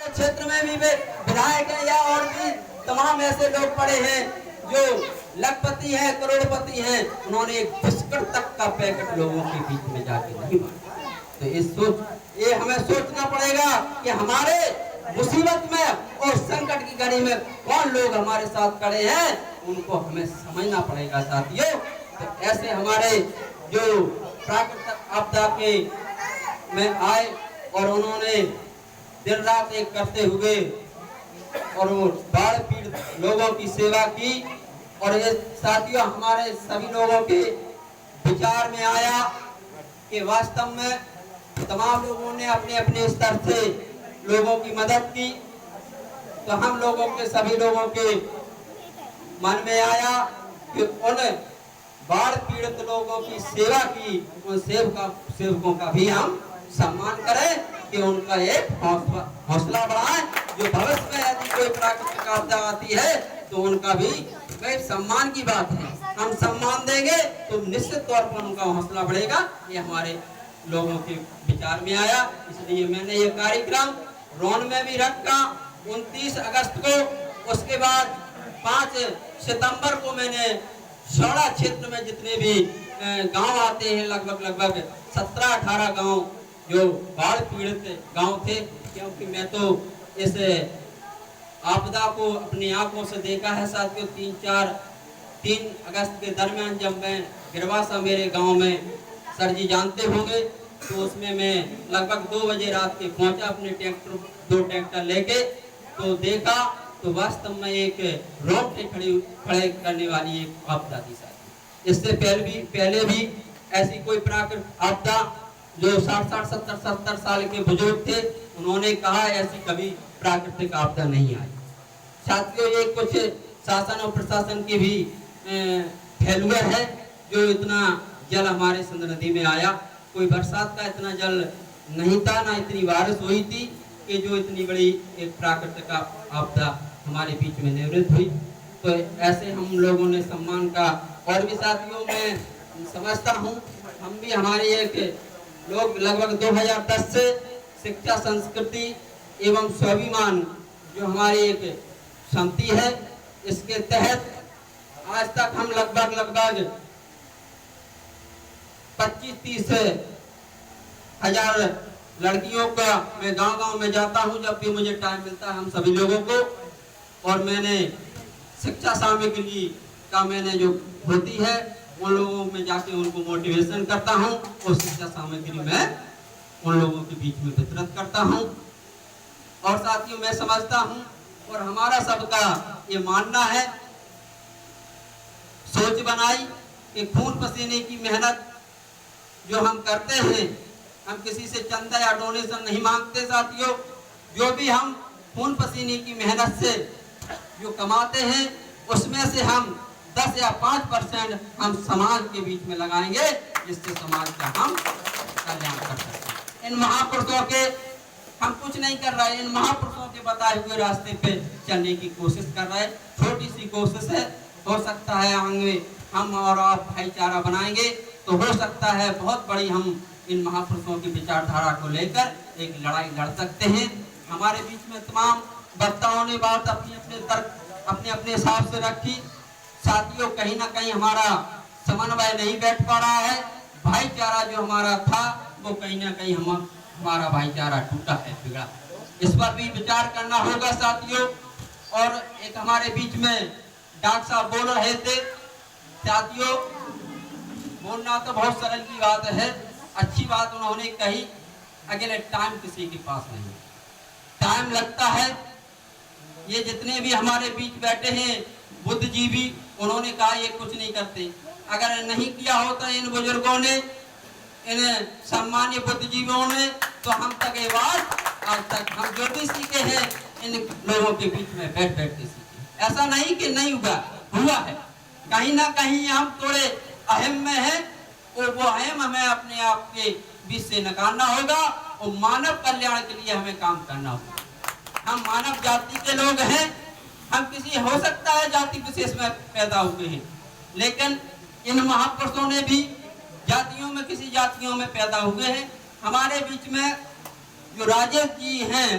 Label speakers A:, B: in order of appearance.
A: क्षेत्र में भी विधायक हैं या और भी तमाम ऐसे लोग पड़े हैं जो लखपति हैं, करोड़पति हैं, उन्होंने एक बिस्कुट तक का पैकेट लोगों के बीच में जाके नहीं बांटा। तो ये हमें सोचना पड़ेगा कि हमारे मुसीबत में और संकट की घड़ी में कौन लोग हमारे साथ खड़े हैं, उनको हमें समझना पड़ेगा साथियों। तो ऐसे हमारे जो प्राकृतिक आपदा के में आए और उन्होंने दिन रात एक करते हुए और वो बाढ़ पीड़ित लोगों की सेवा की। और ये साथियों हमारे सभी लोगों के विचार में आया कि वास्तव में तमाम लोगों ने अपने अपने स्तर से लोगों की मदद की। तो हम लोगों के सभी लोगों के मन में आया कि उन बाढ़ पीड़ित लोगों की सेवा की, उन सेवकों का भी हम सम्मान करें कि उनका एक हौसला बढ़ाएं, जो भविष्य में यदि कोई प्राकृतिक आपदा आती है तो उनका भी एक सम्मान की बात है। हम सम्मान देंगे तो निश्चित तौर पर उनका हौसला बढ़ेगा। ये हमारे लोगों के विचार में आया, इसलिए मैंने ये कार्यक्रम रोन में भी रखा 29 अगस्त को। उसके बाद 5 सितंबर को मैंने शौड़ा क्षेत्र में जितने भी गांव आते हैं, लगभग 17-18 गांव जो बाढ़ पीड़ित गांव थे, क्योंकि मैं तो इस आपदा को अपनी आंखों से देखा है साथियों। 3 अगस्त के दरमियान जब मैं गिरवासा मेरे गांव में सर जी जानते होंगे, तो उसमें मैं लगभग 2 बजे रात के पहुंचा अपने दो ट्रैक्टर लेके। तो देखा तो वास्तव में एक रोंगटे खड़े करने वाली एक आपदा थी साथी। इससे पहले भी ऐसी कोई प्राकृतिक आपदा जो 60, 70 साल के बुजुर्ग थे, उन्होंने कहा ऐसी कभी प्राकृतिक आपदा नहीं आई। साथियों ये कुछ शासन और प्रशासन की भी फेल्यूर है, जो इतना जल हमारे सिंध नदी में आया। कोई बरसात का इतना जल नहीं था, ना इतनी बारिश हुई थी कि जो इतनी बड़ी एक प्राकृतिक आपदा हमारे बीच में निवृत्त हुई। तो ऐसे हम लोगों ने सम्मान का। और भी साथियों मैं समझता हूँ, हम भी हमारी एक लोग लगभग 2010 से शिक्षा, संस्कृति एवं स्वाभिमान जो हमारी एक समिति है, इसके तहत आज तक हम लगभग 25-30 हजार लड़कियों का मैं गांव में जाता हूं जब भी मुझे टाइम मिलता है, हम सभी लोगों को। और मैंने शिक्षा सामग्री का मैंने जो होती है उन लोगों में जाके उनको मोटिवेशन करता हूं और शिक्षा सामग्री में उन लोगों के बीच में वितरित करता हूं। और साथियों मैं समझता हूं और हमारा सबका ये मानना है, सोच बनाई कि खून पसीने की मेहनत जो हम करते हैं, हम किसी से चंदा या डोनेशन नहीं मांगते साथियों। जो भी हम खून पसीने की मेहनत से जो कमाते हैं, उसमें से हम 10 या 5% हम समाज के बीच में लगाएंगे, जिससे समाज का हम कल्याण कर सकते हैं। इन महापुरुषों के हम कुछ नहीं कर रहे हैं, इन महापुरुषों के बताए हुए रास्ते पे चलने की कोशिश कर रहे हैं। छोटी सी कोशिश है, हो सकता है आगे हम और आप भाईचारा बनाएंगे तो हो सकता है बहुत बड़ी हम इन महापुरुषों की विचारधारा को लेकर एक लड़ाई लड़ सकते हैं। हमारे बीच में तमाम वक्ताओं ने बात अपने अपने हिसाब से रखी। साथियों कहीं ना कहीं हमारा समन्वय नहीं बैठ पा रहा है, भाईचारा जो हमारा था वो कहीं ना कहीं हमारा भाईचारा टूटा है, बिगड़ा। इस पर भी विचार करना होगा साथियों। और एक हमारे बीच में डॉक्टर साहब बोल रहे थे साथियों, बोलना तो बहुत सरल की बात है, अच्छी बात उन्होंने कही, अगले टाइम किसी के पास नहीं, टाइम लगता है। ये जितने भी हमारे बीच बैठे हैं बुद्धिजीवी, उन्होंने कहा ये कुछ नहीं करते। अगर नहीं किया होता इन बुजुर्गों ने, इन सम्मान्य बुद्धिजीवियों ने, तो हम तक ये बात आज तक हम जो भी सीखे हैं इन लोगों के बीच में बैठ के सीखे। ऐसा नहीं कि नहीं हुआ है, कहीं ना कहीं हम थोड़े अहम में हैं, और वो अहम हमें अपने आप के बीच से निकालना होगा और मानव कल्याण के लिए हमें काम करना होगा। हम मानव जाति के लोग हैं, हम किसी हो सकता है जाति विशेष में पैदा हुए हैं, लेकिन इन महापुरुषों ने भी जातियों में किसी जातियों में पैदा हुए हैं। हमारे बीच में जो राजेश जी हैं